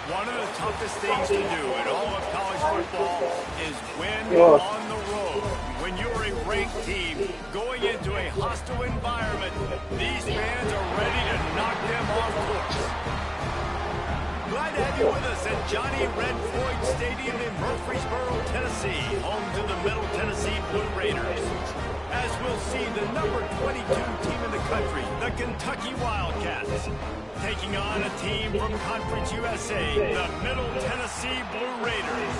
One of the toughest things to do in all of college football is win on the road. When you're a ranked team going into a hostile environment, these fans are ready to knock them off course. Glad to have you with us at Johnny Red Floyd Stadium in Murfreesboro, Tennessee, home to the Middle Tennessee Blue Raiders. As we'll see the number 22 team in the country, the Kentucky Wildcats, taking on a team from Conference USA, the Middle Tennessee Blue Raiders.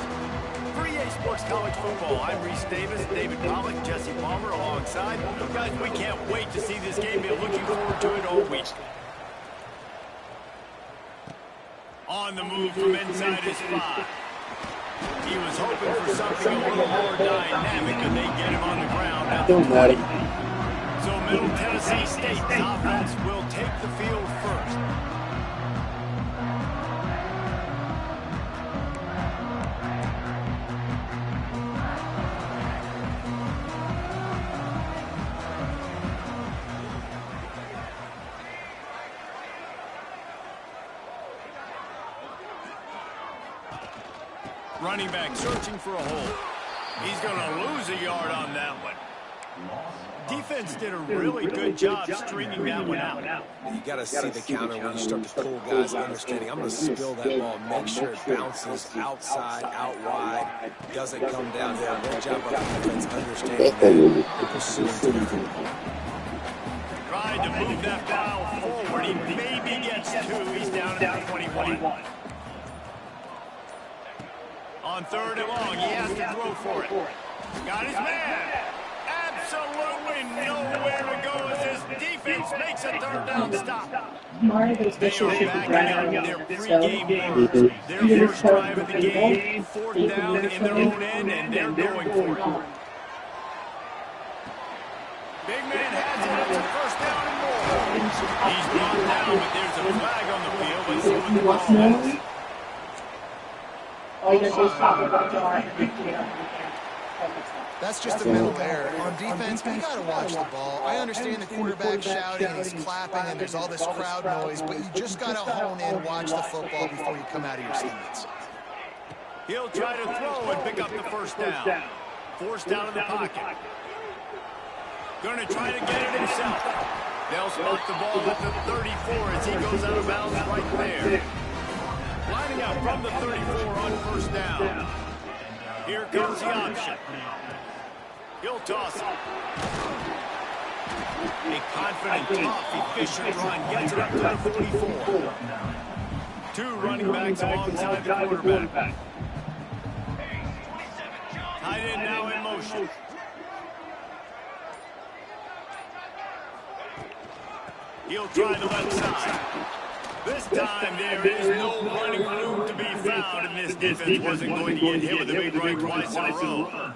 For EA Sports College Football, I'm Reese Davis, David Pollack, Jesse Palmer alongside. Guys, we can't wait to see this game. We're looking forward to it all week. On the move from inside his 5. He was hoping for something a little more dynamic, and they get him on the ground at the 20. So Middle Tennessee State's offense will take the field first. Running back searching for a hole. He's going to lose a yard on that one. Defense did a really good job stringing that one out. You got to see the counter when you start to pull guys understanding. I'm going to spill that ball, make sure it bounces outside, out wide, doesn't come downhill. Great job by the defense understanding that and pursuing to the football. Tried to move that foul forward. He maybe gets 2. He's down at the 21. On 3rd and long, he has to throw for it. Got his man. Absolutely nowhere to go as his defense makes a 3rd down stop. They are backing up their pregame moves. Their first drive of the game, 4th down in their own end, and they're going for it. Big man has it. It's a 1st down and more. He's brought down, but there's a flag on the field. Let's see what the call is. That's just a mental error. On defense, we got to watch the ball. I understand the quarterback shouting and he's clapping and there's all this crowd noise, but you just got to hone in, watch the football before you come out of your stance. He'll try to throw and pick up the 1st down. Forced out of the pocket. Going to try to get it himself. They'll spot the ball at the 34 as he goes out of bounds right there. Lining up from the 34 on 1st down. Here comes the option. He'll toss it. A confident, tough, efficient run gets it up to the 44. 2 running backs alongside the quarterback. Tight end now in motion. He'll try the left side. This time there is no running room to be found, and this defense wasn't going to get hit with a big run twice in a row.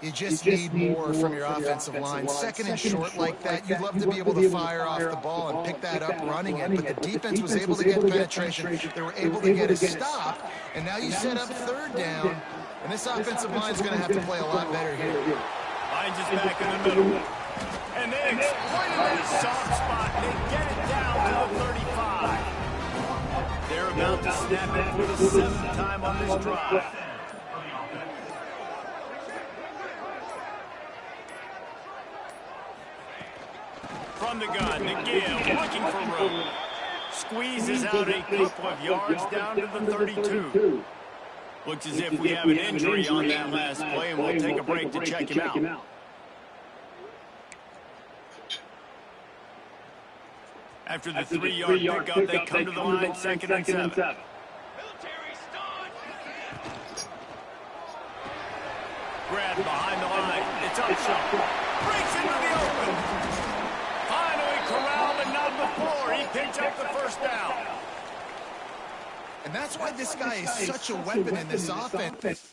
You just need more from your offensive line. 2nd and short like that, you'd love to be able to fire off the ball and pick that up running it, but the defense was able to get penetration. They were able to get a stop, and now you set up 3rd down, and this offensive line is going to have to play a lot better here. Finds his back in the middle. And they exploited that soft spot, and they get it down to the 35. They're about to snap it for the 7th time on this drive. From the gun, McGill looking for room. Squeezes out a couple of yards down to the 32. Looks as if we have an injury on that last play, and we'll take a break to check him out. After the 3-yard pickup, they come to the line, 2nd and 7. Grab behind the line. It's Upshaw. Breaks into the open. Finally corralled, but not before. He picks up the 1st down. And that's why this guy is such a weapon in this offense.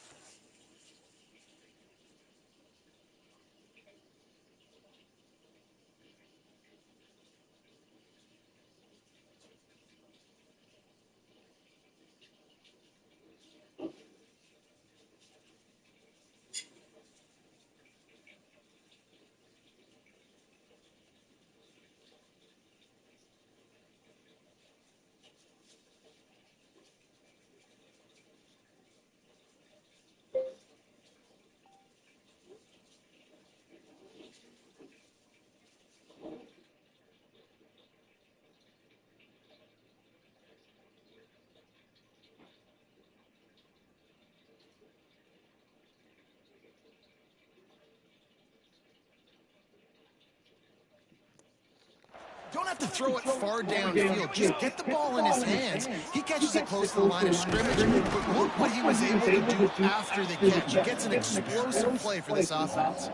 Don't have to throw it far downfield. Just get the ball in his hands. He catches it close to the line of scrimmage, but look what he was able to do after the catch. He gets an explosive play for this offense.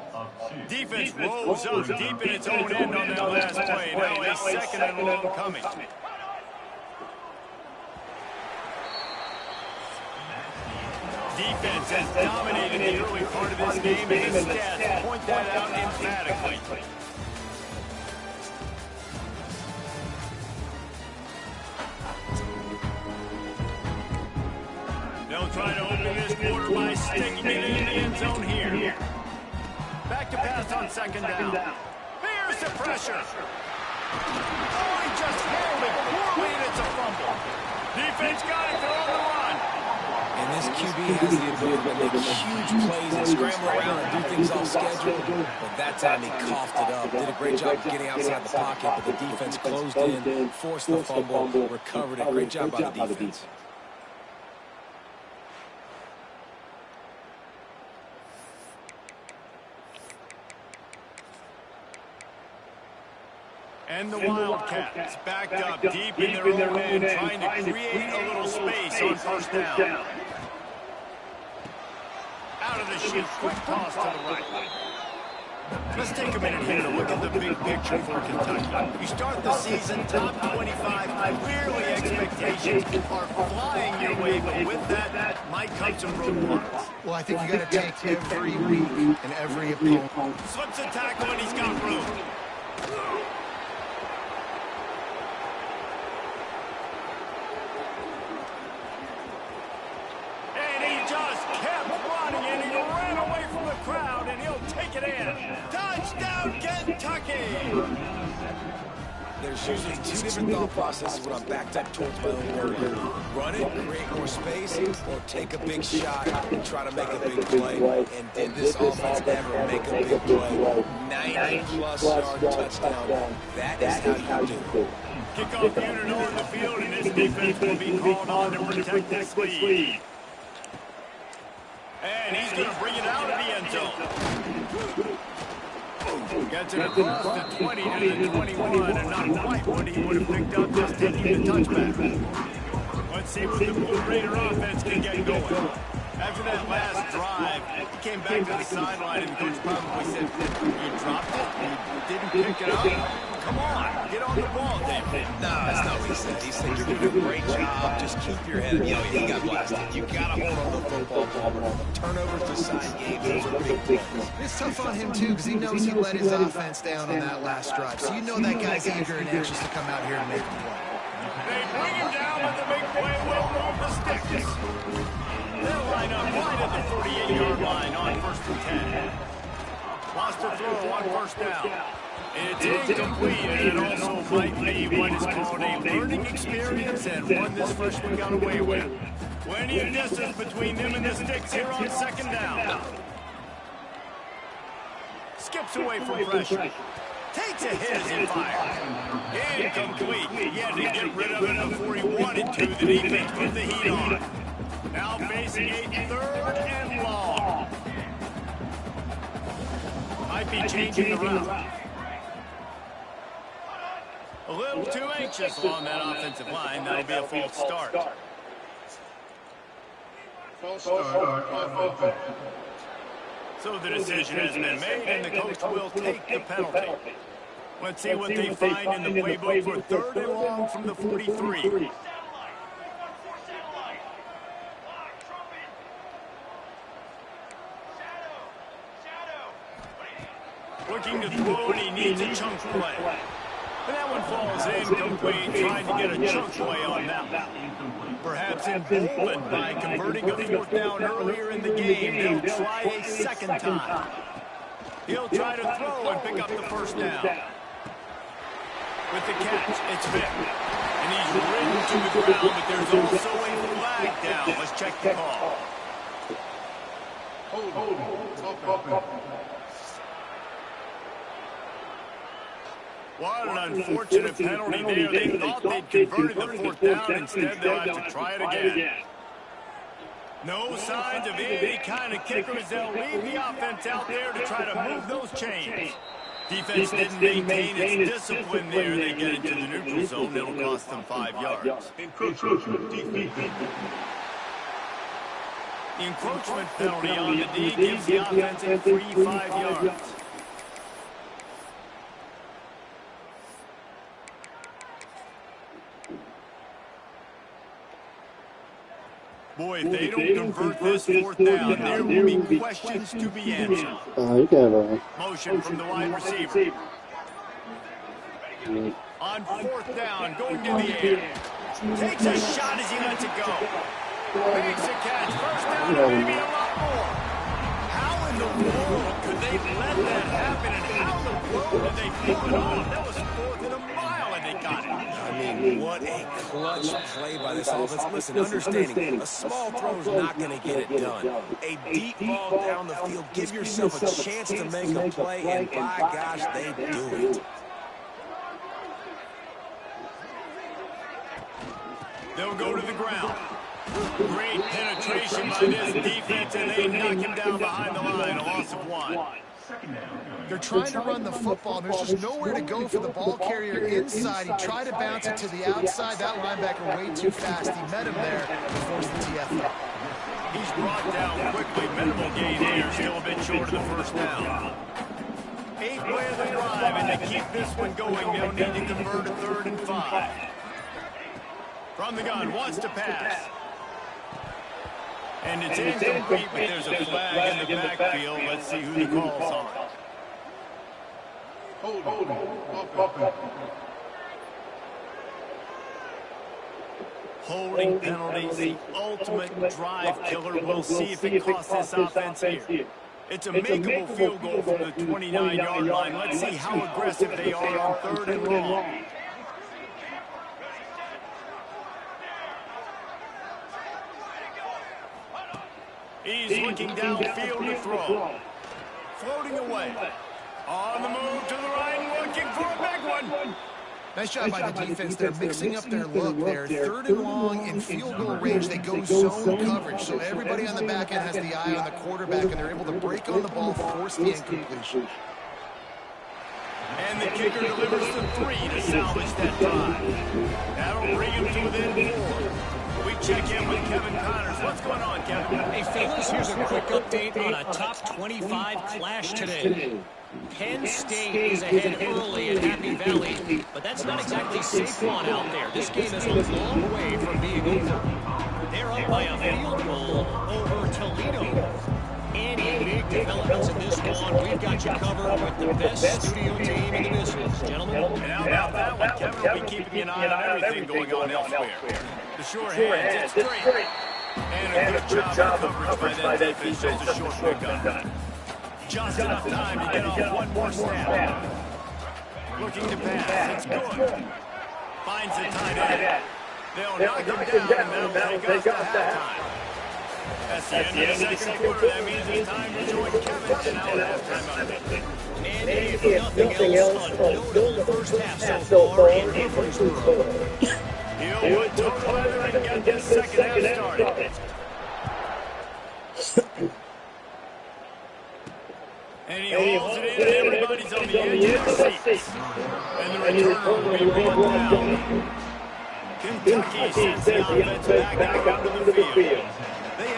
Defense rolls up deep in its own end on that last play. Now a second and long coming. Defense has dominated the early part of this game, and the stats point that out emphatically. They'll try to open this quarter by sticking it in the end zone here. Back to pass on second down. Here's the pressure. Oh, he just handled it poorly, and it's a fumble. Defense got it. They're on the run. And this QB has the ability to make huge plays and scramble around and do things off schedule. But that time he coughed it up. Did a great job of getting outside the pocket, but the defense closed in, forced the fumble, recovered it. Great job by the defense. And the Wildcats backed up deep in their own end, trying to create a little space on first down. Out of the chute, quick toss to the right. Let's take a minute here to look at the big picture for Kentucky. You start the season top 25, clearly expectations are flying your way, but with that might come some roadblocks. Well, I think you got to take every week and every opponent. Slips a tackle and he's got room. Touchdown, Kentucky! There's usually two different thought processes when I'm backed up towards my own area. Run it, create more space, or take a big shot and try to make a big play. And did this offense ever make a big play? 90-plus yard touchdown. That is how you do it. Kickoff unit on the field, and this defense will be called on to protect this lead. And he's going to bring it out of the end zone. Gets it across the 20 to the 21, and not quite what he would have picked up just taking the touchback. Let's see what the Blue Raider offense can get going. After that last drive, he came back to the sideline, and the coach probably said, you dropped it? You didn't pick it up? Come on, get on the ball, David. No, that's not what he said. He said, you're doing a great job. Just keep your head up. He got blasted. You got to hold on to the football, Palmer. Turnovers decide games. Those are big plays. It's tough on him, too, because he knows he let his offense down on that last drive. So you know that guy's eager and anxious to come out here and make a play. They bring him down with the big play. Will move the sticks. They'll line up wide at the 48-yard line on 1st and 10. Lost the throw on first down. It's incomplete, and it also might be what is called a learning experience and one this freshman got away with. Plenty of distance between them and the sticks here on second down. Skips away from pressure. Takes a hit as he fires. Incomplete. He had to get rid of it before he wanted to. The defense put the heat on. Now facing a 3rd and long. Might be changing the route. A little too anxious along that offensive line. That'll be a false start. So the decision has been made, and the coach will take the penalty. Let's see what they find in the playbook for 3rd and long from the 43. Looking to throw, and he needs a chunk play. And that one falls incomplete, trying to get a chunk play on that one. Perhaps emboldened by converting a 4th down earlier in the game, he'll try a second time. He'll try to throw and pick up the 1st down. With the catch, it's Vick. And he's ridden to the ground, but there's also a flag down. Let's check the call. What an unfortunate penalty there. They thought they'd converted the 4th down. Instead, they'll have to try it again. No signs of any kind of kicker as they'll leave the offense out there to try to move those chains. Defense didn't maintain its discipline there. They get into the neutral zone. It'll cost them 5 yards. The encroachment penalty on the D gives the offense a free 5 yards. Boy, if they don't convert this fourth down, there will be questions to be answered. Motion from the wide receiver. On fourth down, going to the air. Takes a shot as he lets it go. Makes a catch. First down and maybe a lot more. How in the world could they let that happen, and how in the world did they pull it off? That was fourth and a mile, and they got it. I mean, what a clutch play by this offense. Listen, understanding a small throw is not going to get it done. A deep ball down the field, give yourself a chance to make a play, and by gosh, they do it. They'll go to the ground. Great penetration by this defense, and they knock him down behind the line, a loss of 1. They're trying to run the football. There's just nowhere to go for the ball carrier inside. He tried to bounce it to the outside. That linebacker way too fast. He met him there and forced the TFL. He's brought down quickly. Minimal gain here, still a bit short of the first down. 8 play of the drive, and to keep this one going, they'll need to convert a 3rd and 5. From the gun, wants to pass. And it's incomplete, but there's a flag in the backfield. Let's see who the call's on. Holding penalties, the ultimate drive killer. We'll see if it costs this offense here. It's a makeable field goal from the 29-yard line. Let's see how aggressive they are on 3rd and long. He's looking downfield to throw. Floating away. On the move to the right, looking for a big one. Nice job by the defense. They're mixing up their look there. 3rd and long in field goal range. They go zone coverage. So everybody on the back end has the eye on the quarterback, and they're able to break on the ball, force the incompletion. And the kicker delivers the 3 to salvage that drive. That'll bring him to within 4. We check in with Kevin Connors. What's going on, Kevin? Hey, fellas, here's a quick update on a top 25 clash today. Penn State is ahead early at Happy Valley, but that's not exactly Saquon out there. This game is a long way from being over. They're up by a field goal over Toledo. Any big developments in this one, we've got you covered with the best studio team in the business. Gentlemen. And how about that one, Kevin? We'll be keeping an eye on everything going on elsewhere. The short hands, it's great. And a good job of coverage by that defense. It's a short pickup. Just enough time to get off one more snap. Looking to pass. It's good. Finds the tight end. They'll knock him down, and that'll take us to halftime. That's the end of the second quarter. That means it's time to join Kevin in our halftime update. And if nothing else, a note on the first half so far in Murfreesboro. He'll put total leather and get this second half started. And he holds it in, and everybody's on the edge of their seats. And the return will be brought down. Kentucky sends the offense back out into the field.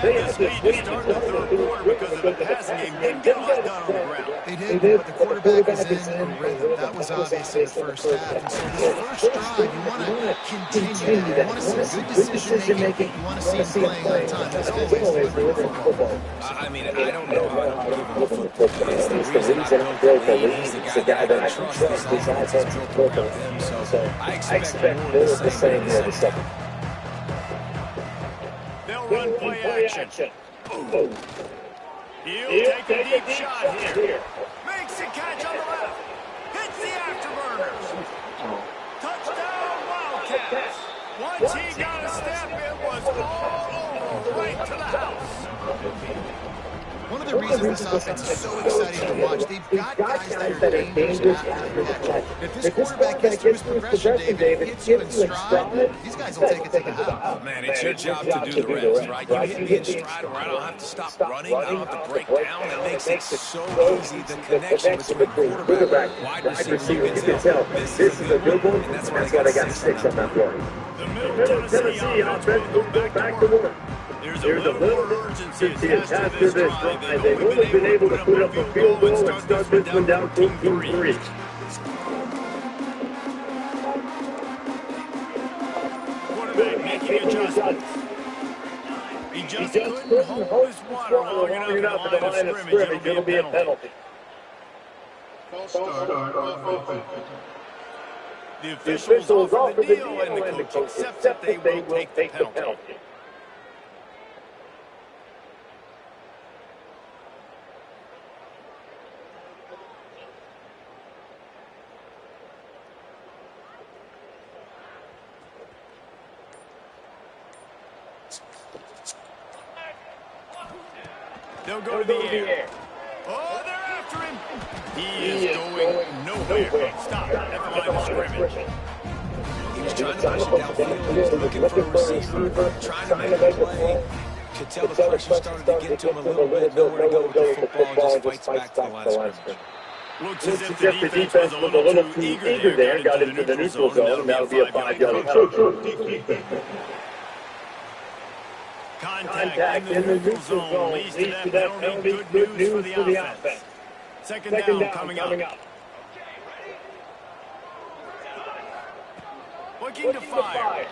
They had this lead to start the third quarter because of the passing game. Didn't get much done on the ground. They did, but the quarterback is in a rhythm. That was obvious in the first half. And so this first drive, you want to continue that. You want to see good decision-making. You want to see him playing on time. That's always delivering football. I mean, I don't know how to give him a football. It's the reason I don't believe he's the guy that I trust. This offense is built around him, so I expect more of the same here in the second. They'll run play action. He'll take a deep shot here. Makes the catch on the left. Hits the afterburners. Touchdown, Wildcats. Once he got a step, it was all over, right to the house. One of the reasons this offense is so exciting to watch. They've got guys that are dangerous after the catch. If this quarterback gets through his progression, David, hits you in stride, these guys will take it to the house. Man, it's your job to do the rest, right? You hit me in stride where I don't have to stop running, I don't have to break down. That makes it so easy, the connection between quarterback and wide receiver. You can tell this is a good one, and that's why they got 6 on that play. The Middle Tennessee offense will go back to work. There's a little urgency attached to this drive. They've only been able to put up a field goal and start this one down 2-3. Quarterback making adjustments. He just couldn't hold his water long enough at the line of scrimmage. It'll be a penalty. The officials offer the deal, and the coach accepts that they will take the penalty. They'll go to the air. Oh, they're after him. He is going nowhere. Stop at the line of scrimmage. He was trying to push it downfield. He was looking for a receiver, trying to make a play. Could tell the pressure started to get to him a little bit. Nowhere to go with the football, just fights back to the line of scrimmage. Looks as if the defense was a little too eager there. Got into the neutral zone, and that'll be a 5-yard penalty. Contact in the neutral zone leads to that penalty. Good news for the offense. Second down coming up. Looking to fire.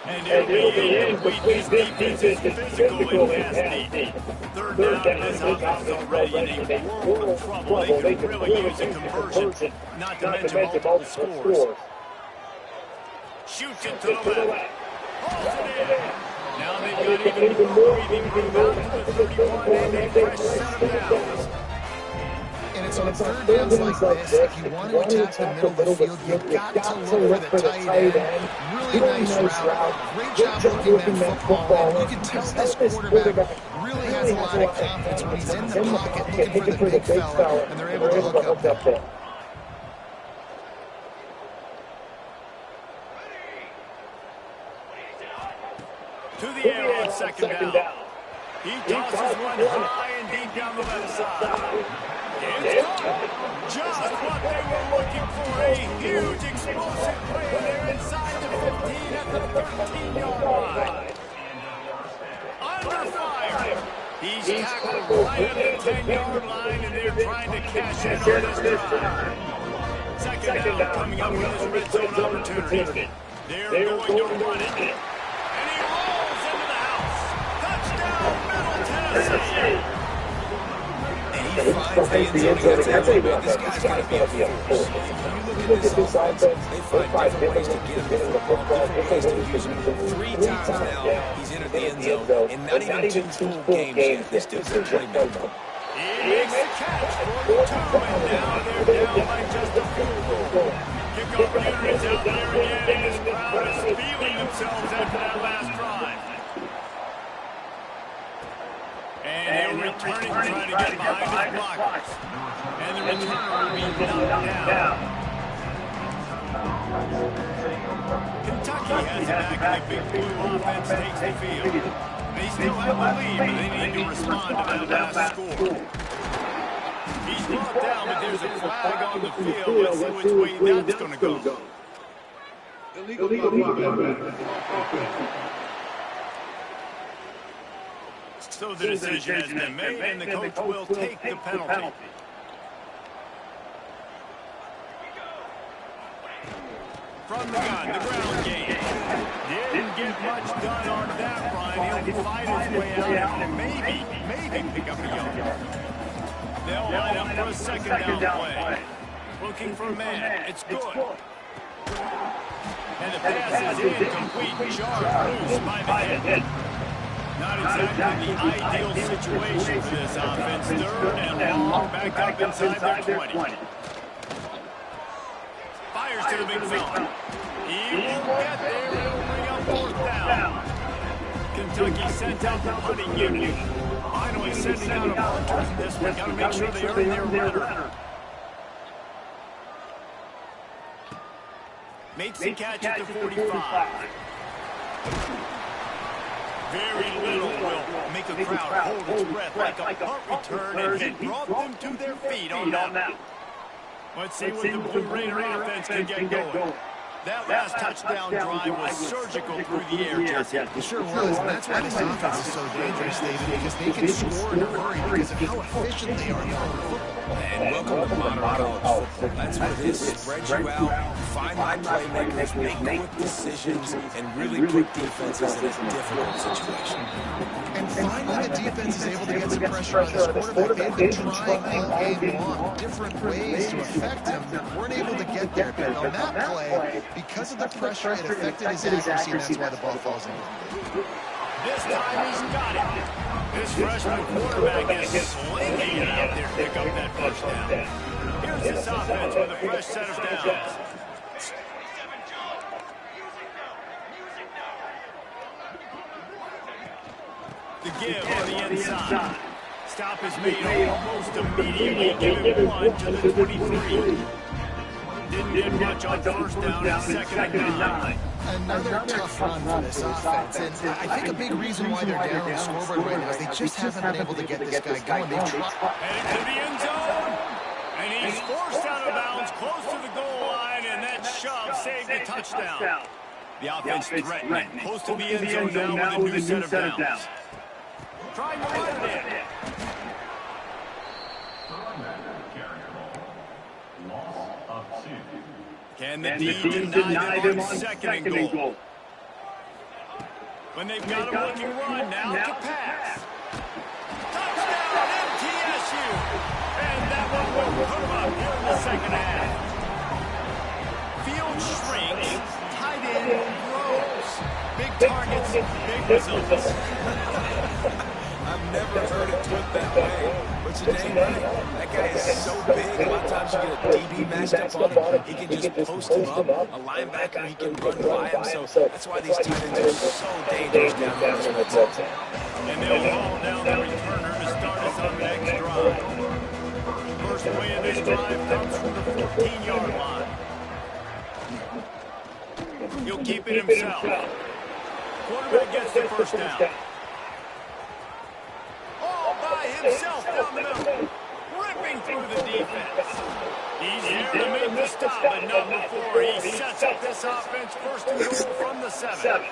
And it'll be incomplete. This defense is physical and has deep. Third down, this offense is already in a world of trouble. They could really use a conversion, not to mention multiple scores. Shoots it to the left. Hauls it in. Now they've got even more breathing room out to the 31 and a fresh set of downs. And it's on third downs like this, if you want to attack the middle of the field, you've got to look for the tight end. Really nice route. Great job looking that football. And you can tell this quarterback really has a lot of confidence when he's in the pocket looking for the big fella, and they're able to hook up there. To the air on second down. He tosses one high and deep down the left side. It's caught. Just what they were looking for. A huge explosive play there inside the 15 at the 13-yard line. Under fire. He's tackled right at the 10-yard line, and they're trying to cash in on this drive. Second down coming up with his red zone opportunity. They're going to run it. And he rolls into the house. Touchdown, Middle Tennessee. And he finds the end zone again. This guy's got to be a force. If you look at this offense, they find different ways to get him the football, different ways to use him. 3 times now, he's entered the end zone, and not even 2 full games yet. This dude's a playmaker. He makes a catch for the 2, and now they're down by just a field goal. Kickoff units out there again, and this crowd is feeling themselves after that last drive. And he'll return it, trying to get behind his blockers. And the returner will be knocked down. Kentucky has it back, and the Big Blue offense takes the field. They still have the lead, but they need to respond to that last score. He's brought down, but there's a flag on the field. Let's see which way that's going to go. So the decision has been made, and the coach will take the penalty. From the gun, the ground game. Didn't get much done on that run. He'll fight his way out and maybe pick up a yard. They'll line up for a second down play. Looking for a man. It's good. And the pass is incomplete. Sharp loose by the head. Not exactly the ideal situation for this offense. Third and long, back up inside their 20. Fires to the big zone. He will get there. He'll bring up fourth down. Kentucky sent out the punting unit. Finally sending out a punter in this one. Got to make sure they earn their runner. Makes the catch at the 45. Very little will make a crowd hold its breath like a punt return, and he brought them to their feet on that. Let's see what the Blue Raider offense can get going. That last touchdown drive was surgical through the air, Jesse. It sure was, and that's why this offense is so dangerous, David, because they can score in a hurry because of how efficient they are throwing the football. And welcome to modern college football. That's what it is. Spread you out, find my playmakers, make quick decisions, and really put defenses in a difficult situation. And finally, the defense is able to get some pressure on this quarterback. They've been trying all game long different ways to affect him, but weren't able to get there. But on that play, because of the pressure, it affected his accuracy, and that's why the ball falls in. This time he's got it. This freshman quarterback is slinging it out there to pick up that first down. Here's this offense with a fresh set of downs. The give on the inside. Stop is made almost immediately. Give him one to the 23. Didn't get much on first down and second and 9. Another tough run for this offense, and I think a big reason why they're down on the scoreboard right now is they just haven't been able to get this guy going. They've tried. Headed to the end zone, and he's forced out of bounds close to the goal line, and that shove saved the touchdown. The offense threatening, close to the end zone now with a new set of downs. Trying to run it in. Can the D deny them on second and goal? When they've got a looking run, now to pass. Touchdown, MTSU! And that one will put them up here in the second half. Field shrinks, tight end grows. Big targets, big results. I've never heard it put that way. But you're dang right. That guy is so big. A lot of times you get a DB matched up on him. He can just post him up. A linebacker, he can run by him. So that's why these tight ends are so dangerous down there. And they'll haul down the returner to start us on the next drive. First play of this drive comes from the 14-yard line. He'll keep it himself. Quarterback gets the first down. Himself down the middle, ripping through the defense. He's here to make the stop, but not before he sets up this offense first and goal from the 7.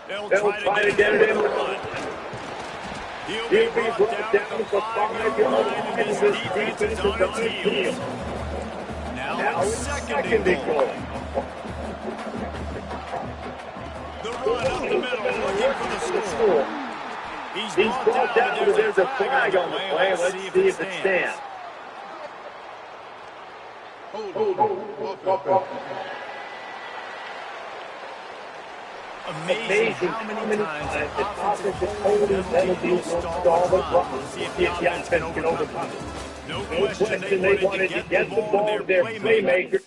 They'll try to get it in the run. He'll be brought down at the 5-yard line, and his defense is on its heels. Now it's second and goal. Run up the middle, looking for the score. He's brought down, but there's a flag on the play. Let's see if it stands. Amazing how many times the offensive penalty will stall the run. We'll see if the offense can overcome it. No question they wanted to get the ball to their playmaker.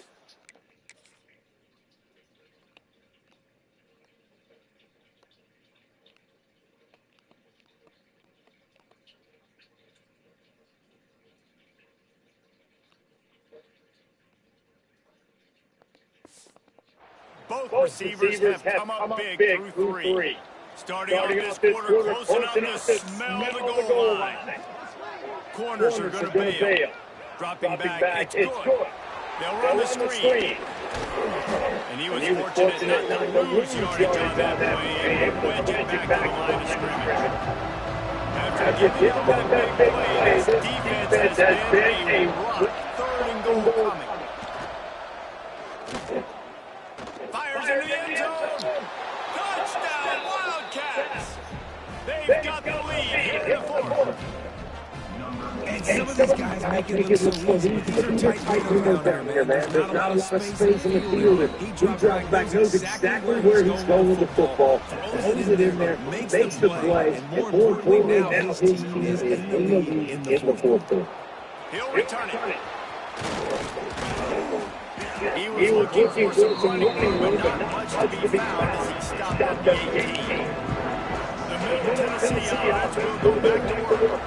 Both receivers have come up big through 3. Starting off this quarter, close enough to smell the goal line. Corners are going to bail. Dropping back, it's good. They'll run the screen. And he was fortunate not to lose yardage on that play and wedge it back to the line of scrimmage. After giving up that big play, his defense has been a rock. Third and goal coming. Fires into the end zone. Touchdown, Wildcats. They've got the lead here in the 4th. And some of these guys make it look so easy. These are tight windows down here, man. There's not a lot of space in the field. He drops back, knows exactly where he's going with the football. Holds it in there, makes the play, and more importantly, now his team is in the lead in the 4th. He'll return it. He was looking for some running room, but not much to be found as he stopped at the 18. The Middle Tennessee offense will go back to work.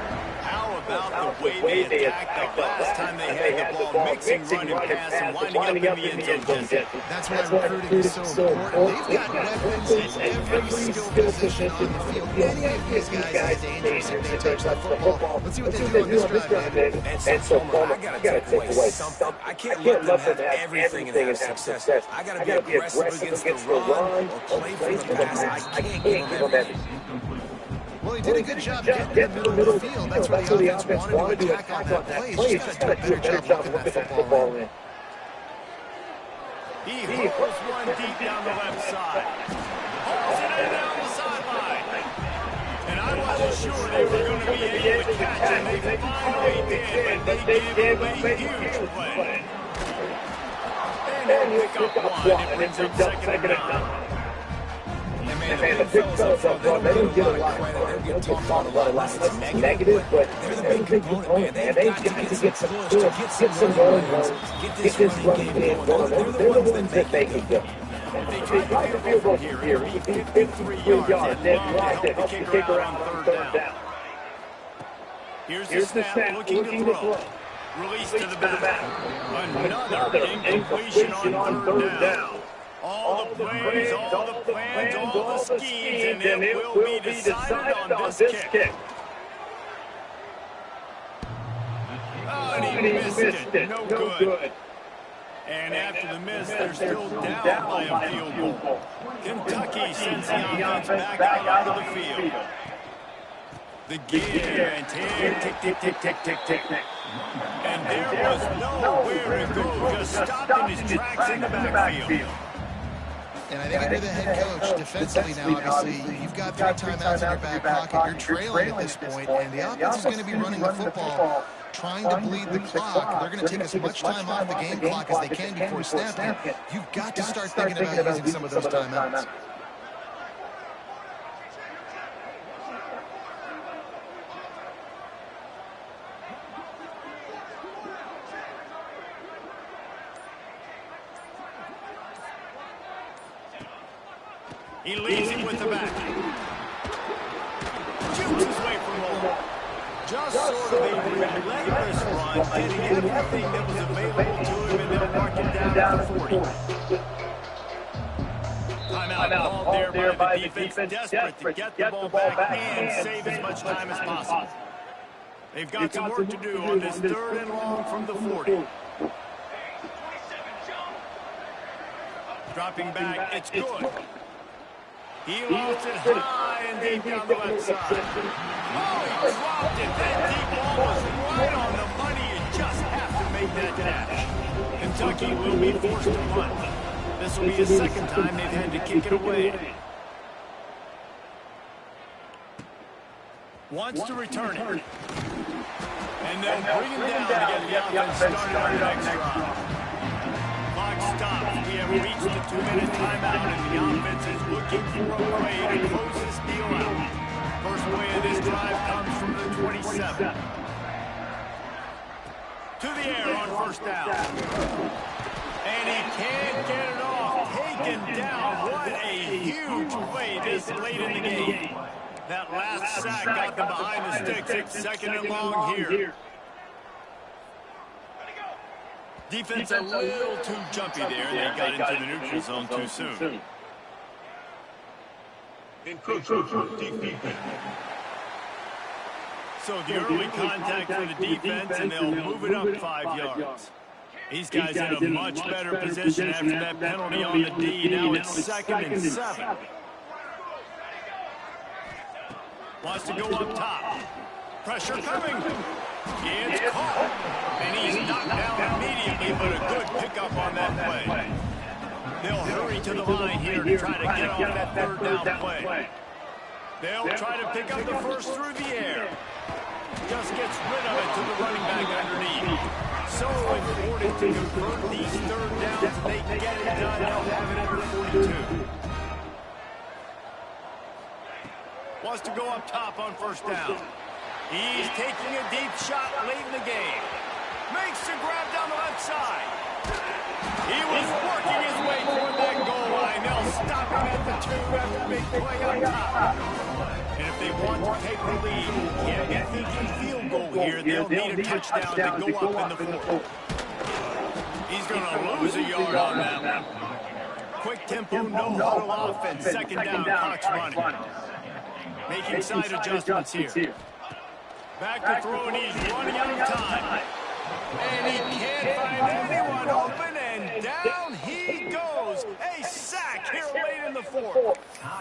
How about the way they attacked the last time they had the ball, mixing run and pass and winding up in the end zone, Jesse? That's why recruiting is so important. They've got weapons in every skill position on the field. Any of these guys is dangerous if they touch the football. Let's see what they do on this drive, man. And so, Palmer, I got to take away something. I can't let them have everything and have success. I got to be aggressive against the run or play for the pass. I can't give them everything. Well, he did a good job getting in the middle of the field. That's where the offense wanted to attack on that play. He's just got to do a better job looking that football in. He hooks one deep down the left side. Hauls it in down the sideline. And I wasn't sure they were going to be able to catch him. They finally did, but they gave him a huge play. And he'll pick up one. It brings up second and 9. And man, the big fellas up front, they don't get a lot of credit. They get talked about a lot less as negative, but they're the big component, man. They've got to get some push, get some running runs, get this running game going. They're the ones that make it go. They tried to field goal here. He beat 53 yards. Then drive to help the kicker out on third down. Here's the snap, looking to throw. Release to the back. Another incompletion on third down. All the plays, all the plans, all the schemes, and it will be decided on this kick. Oh, and he missed it. No good. And after the miss, they're still down by a field goal. Kentucky sends the offense back out of the field. The give and tick. And there was nowhere to go, just stopped in his tracks in the backfield. And I think if you're the head coach defensively now, obviously, you've got 3 timeouts in your back pocket. You're trailing at this point, and the offense is going to be running the football, trying to bleed the clock. They're going to take as much time off the game clock as they can before snapping. You've got to start thinking about using some of those timeouts. He leads it with the back. Shoots his way from home. Just sort of a relentless run, getting everything that was available to him, and they'll mark it down to 40. Timeout called there by the defense, desperate to get the ball back and save as much time as possible. They've got some work to do on this 3rd and long from the 40. Dropping back, it's good. He lost it high and deep down the left side. Oh, he dropped it. That deep ball was right on the money. You just have to make that catch. Kentucky will be forced to punt. This will be the second time they've had to kick it away. Wants to return it. And they'll bring him down to get the offense started on the next drive. Clock stops. We have reached the 2-minute timeout, and the offense is looking for a way to close this deal out. First play of this drive comes from the 27. To the air on first down. And he can't get it off. Taken down. What a huge play this late in the game. That last sack got them behind the sticks. It's 2nd and long here. Defense a little too jumpy there, and they got into the neutral zone too soon. So the early contact for the defense, and they'll move it up 5 yards. These guys in a much better position after that penalty on the D. Now it's 2nd and 7. Wants to go up top. Pressure coming. It's caught. And he's knocked down immediately, but a good pickup on that play. They'll hurry to the line here to try to get off that 3rd down play. They'll try to pick up the first through the air. Just gets rid of it to the running back underneath. So important to convert these 3rd downs, and they get it done. They'll have it at the 42. Wants to go up top on first down. He's taking a deep shot late in the game. Makes the grab down the left side. He was working his way toward that goal line. They'll stop him at the 2 after a big play on top. And if they want to take the lead, can't get thinking field goal here. They'll need a touchdown to go up in the 4th. He's going to lose a yard on that one. Quick tempo, no huddle offense. Second down, clock's running. Making side adjustments here. Back to throw, and he's running out of time. And he can't find anyone open, and down he goes. A sack here late in the 4th.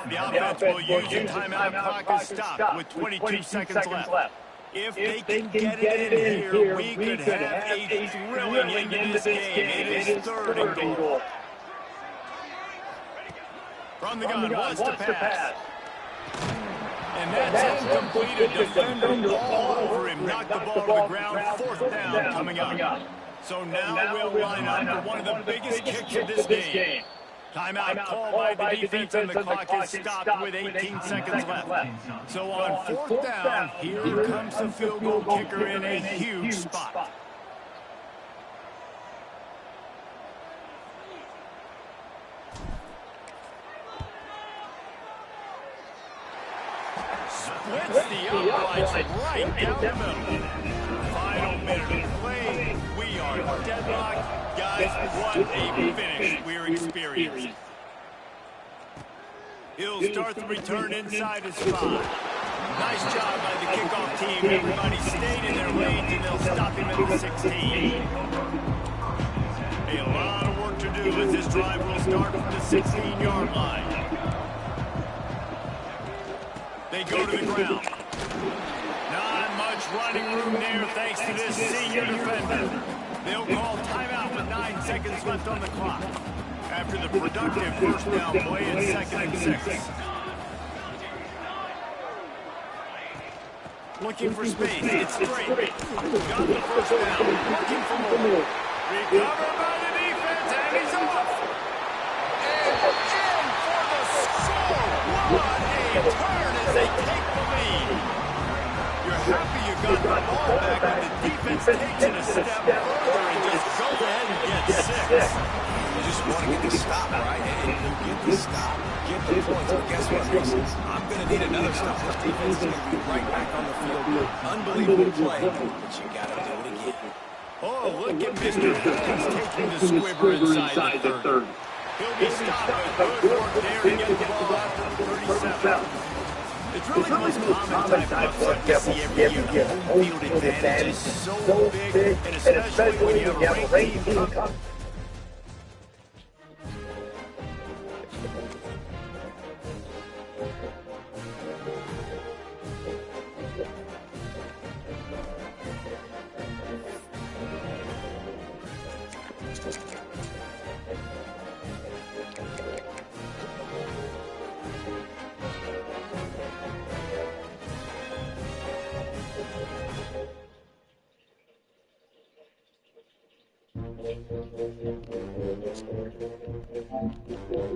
The offense will use your timeout. Clock is stopped with 22 seconds left. If they can get it in here, we could have a thrilling end to this game. It is 3rd and goal. From the gun, wants to pass. And that's incomplete. A defender all over him. Knocked the ball to the ground. 4th down coming up. So now we'll line up for one of the biggest kicks of this game. Timeout called by the defense, and the clock is stopped with 18 seconds left. So on 4th down, here comes the field goal kicker in a huge spot. Splits the uprights right down the middle. Final minute of play. We are deadlocked. Guys, what a finish we're experiencing. He'll start the return inside his 5. Nice job by the kickoff team. Everybody stayed in their lanes, and they'll stop him at the 16. A lot of work to do as this drive will start from the 16-yard line. They go to the ground. Not much running room there thanks to this senior defender. They'll call timeout with 9 seconds left on the clock after the productive first down play in 2nd and 6. Looking for space. It's straight. Got the first down. Looking for more. Recovered by the defense, and he's off. And in for the score. What a turn as they take the lead. You're happy you got the ball back, but the defense takes it a step further and just goes ahead and gets 6. You just want to get the stop, right? And you get the stop, get the points. But guess what, Mason? I'm going to need another stop. This defense is going to be right back on the field. Unbelievable play, but you got to do it again. Oh, look at Mr. Hayes taking the squibber inside the 3rd. He'll be stopped, but good work there to get the ball after the 37. It's really the most common type of upset we see every year. Home field advantage is so big, and especially when you have a ranked team coming.